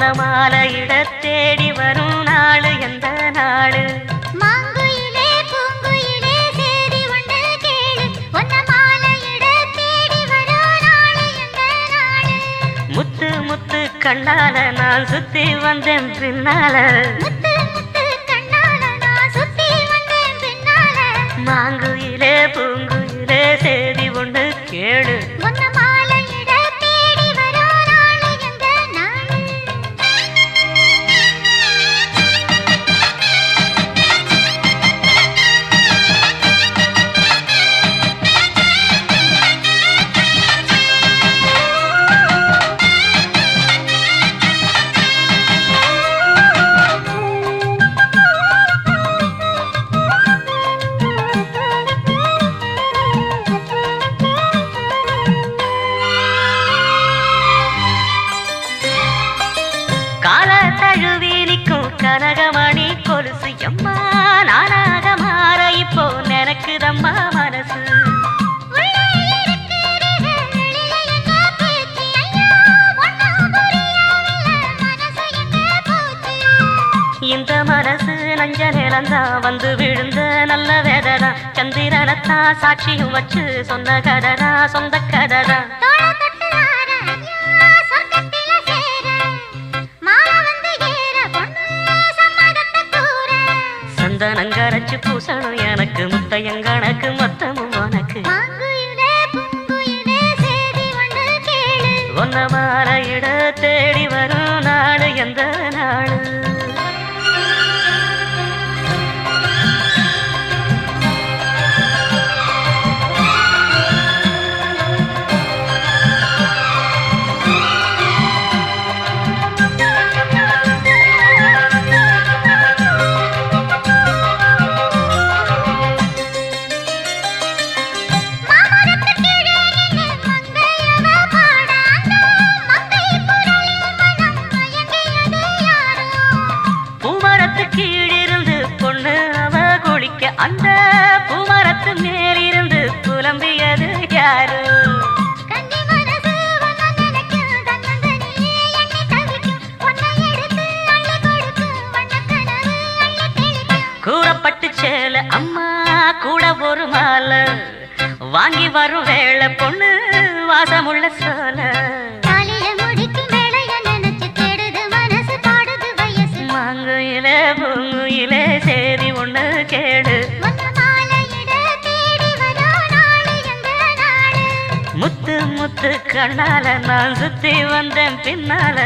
ஒன்ன மாலையிட தேடி வரும் நாளு எந்த நாளு மாங்குயிலே பூங்குயிலே சேதி ஒன்று கேளு ஒன்ன மாலையிட தேடி வரும் நாளு எந்த நாளு முத்து முத்து கண்ணால நான் சுத்தி வந்தேன் பின்னால முத்து முத்து கண்ணால நான் சுத்தி வந்தேன் பின்னால மாங்குயிலே பூங்குயிலே சேதி ஒன்று கேளு ஒன்ன மாலையிட தேடி வரும் நாளு எந்த நாளு கால தழுவி நிற்கும் கனகமணி கொலுசு எம்மா நானாக மாற இப்போ நினைக்குதம்மா மனசு உள்ளே இருக்கிறது வெளியே என்ன பேச்சு ஐயா ஒன்னும் புரியவில்லை மனசு எங்க போச்சு இந்த மனசு நஞ்ச நிலந்தான் வந்து விழுந்த நல்ல வேததான் சந்திரனத்தான் சாட்சியும் வச்சு சொன்ன கதடா சொந்த கதடா தோள தட்டுறார ஐயா சொர்க்கத்தில சேர மாலை வந்து ஏற பொண்ணு சம்மதத்தை கூற சந்தனங்கரைச்சு பூசணும் எனக்கு முத்தையங்கணக்கு மொத்தமும் உனக்கு மாங்குயிலே பூங்குயிலே சேதி ஒன்று கேளு ஒன்ன மாலையிட தேடி வரும் நாடு எந்த நாடு மாமரத்து கீழே நின்னு மங்கையவ பாட அந்த மங்கை குரலில் மனம் மயங்கியது யாரோ பூமரத்து கீழிருந்து பொண்ணு அவ குளிக்க அந்த பூமரத்து மேலிருந்து புலம்பியது யாரு கன்னி மனசு உன்னை நினைக்கும் தன்னந்தனியே எண்ணி தவிக்கும் உன்னை எடுத்து அள்ளி கொடுக்கும் வண்ணக்கனவு அள்ளி தெளிக்கும் கூறப்பட்டு சேல அம்மா கூட ஒரு மாலை வாங்கி வரும் வேளை பொண்ணு வாசமுள்ள சோல தாலிய முடிக்கும் வேளைய நினைச்சு தேடுது மனசு பாடுது வயசு மாங்குயிலே பூங்குயிலே சேதி ஒண்ணு கேடு ஒன்ன மாலையிட தேடி வரோ நாளு எந்த நாளு முத்து முத்து கண்ணால நான் சுத்தி வந்தேன் பின்னால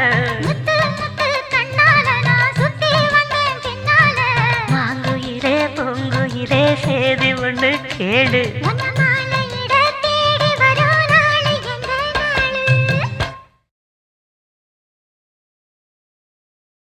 முத்து முத்து கண்ணால நான் சுத்தி வந்தேன் பின்னால மாங்குயிலே பூங்குயிலே சேதி ஒண்ணு கேடு